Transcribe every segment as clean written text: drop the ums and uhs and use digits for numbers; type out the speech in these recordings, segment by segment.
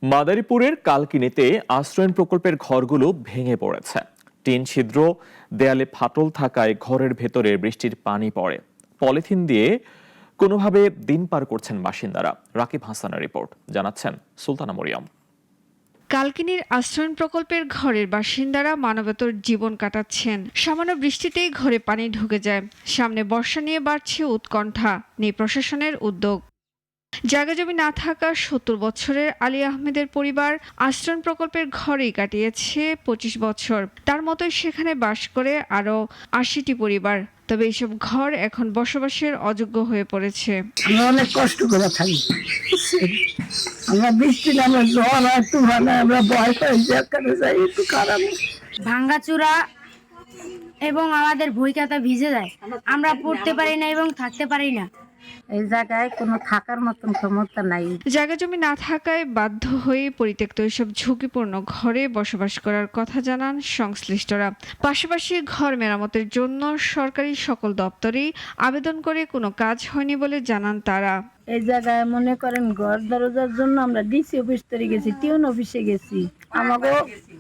মাদারীপুরের কালকিনিতে আশ্রয়ণ প্রকল্পের ঘরগুলো ভেঙে পড়েছে। টিন ছিদ্র, দেয়ালে ফাটল থাকায় ঘরের ভেতরে বৃষ্টির পানি পড়ে। পলিথিন দিয়ে কোনোভাবে দিন পার করছেন বাসিন্দারা। রাকিব হাসানের রিপোর্ট, জানাচ্ছেন সুলতানা মরিয়ম। কালকিনির আশ্রয়ণ প্রকল্পের ঘরের বাসিন্দারা মানবেতর জীবন কাটাচ্ছেন। সামান্য বৃষ্টিতেই ঘরে পানি ঢুকে যায়। সামনে বর্ষা নিয়ে বাড়ছে উৎকণ্ঠা, নেই প্রশাসনের উদ্যোগ। জায়গা জমি না থাকা ৭০ বছরের আলী আহমেদের পরিবার আশ্রয়ণ প্রকল্পের ঘরেই কাটিয়েছে ২৫ বছর। তার মতোই সেখানে বাস করে আরও ৮০টি পরিবার। তবে এইসব ঘর এখন বসবাসের অযোগ্য হয়ে পড়েছে। আমরা অনেক কষ্ট করে থাকি। আমরা বৃষ্টি নামে ঝড় আর তুফানে আমরা ভয় পাই, যেখানে যাই একটু খারাপ। ভাঙ্গাচুরা এবং আমাদের বই খাতা ভিজে যায়। আমরা পড়তে পারি না এবং থাকতে পারি না। এই জায়গায় কোনো থাকার মতন ক্ষমতা নাই। জায়গা জমি না থাকায় বাধ্য হয়ে পরিত্যক্ত এসব ঝুঁকিপূর্ণ ঘরে বসবাস করার কথা জানান সংশ্লিষ্টরা। পাশাপাশি ঘর মেরামতের জন্য সরকারি সকল দপ্তরেই আবেদন করে কোনো কাজ হয়নি বলে জানান তারা। এই জায়গায় মনে করেন ঘর দরজার জন্য আমরা ডিসি অফিস তৈরি গেছি, টিউন অফিসে গেছি,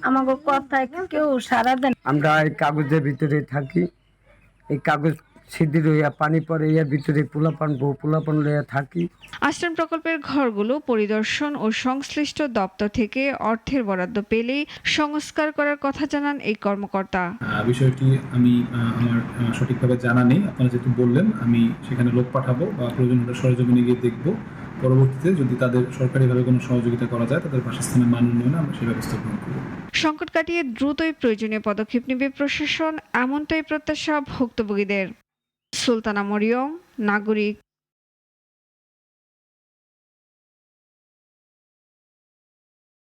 আমাকে কথায় কেউ সারা দেন। আমরা এই কাগজের ভিতরে থাকি, এই কাগজ সিদ্ধি হইয়া পানি পরে এর ভিতরে বহু পোলাপান লইয়া থাকি। আশ্রয়ণ প্রকল্পের ঘরগুলো পরিদর্শন ও সংশ্লিষ্ট দপ্তর থেকে অর্থের বরাদ্দ পেলেই সংস্কার করার কথা জানান এই কর্মকর্তা। বিষয়টি আমি আমার সঠিকভাবে জানা নেই। আপনারা যেহেতু বললেন, আমি সেখানে লোক পাঠাবো বা প্রয়োজন হলে সরেজমিনে গিয়ে দেখব। পরবর্তীতে যদি তাদের সরকারিভাবে কোনো সহযোগিতা করা যায়, তাদের বাসস্থানের মান উন্নয়নে আমরা সেই ব্যবস্থা গ্রহণ করব। সংকট কাটিয়ে দ্রুতই প্রয়োজনীয় পদক্ষেপ নেবে প্রশাসন, এমনটাই প্রত্যাশা ভুক্তভোগীদের। সুলতানা মরিয়ম, নাগরিক।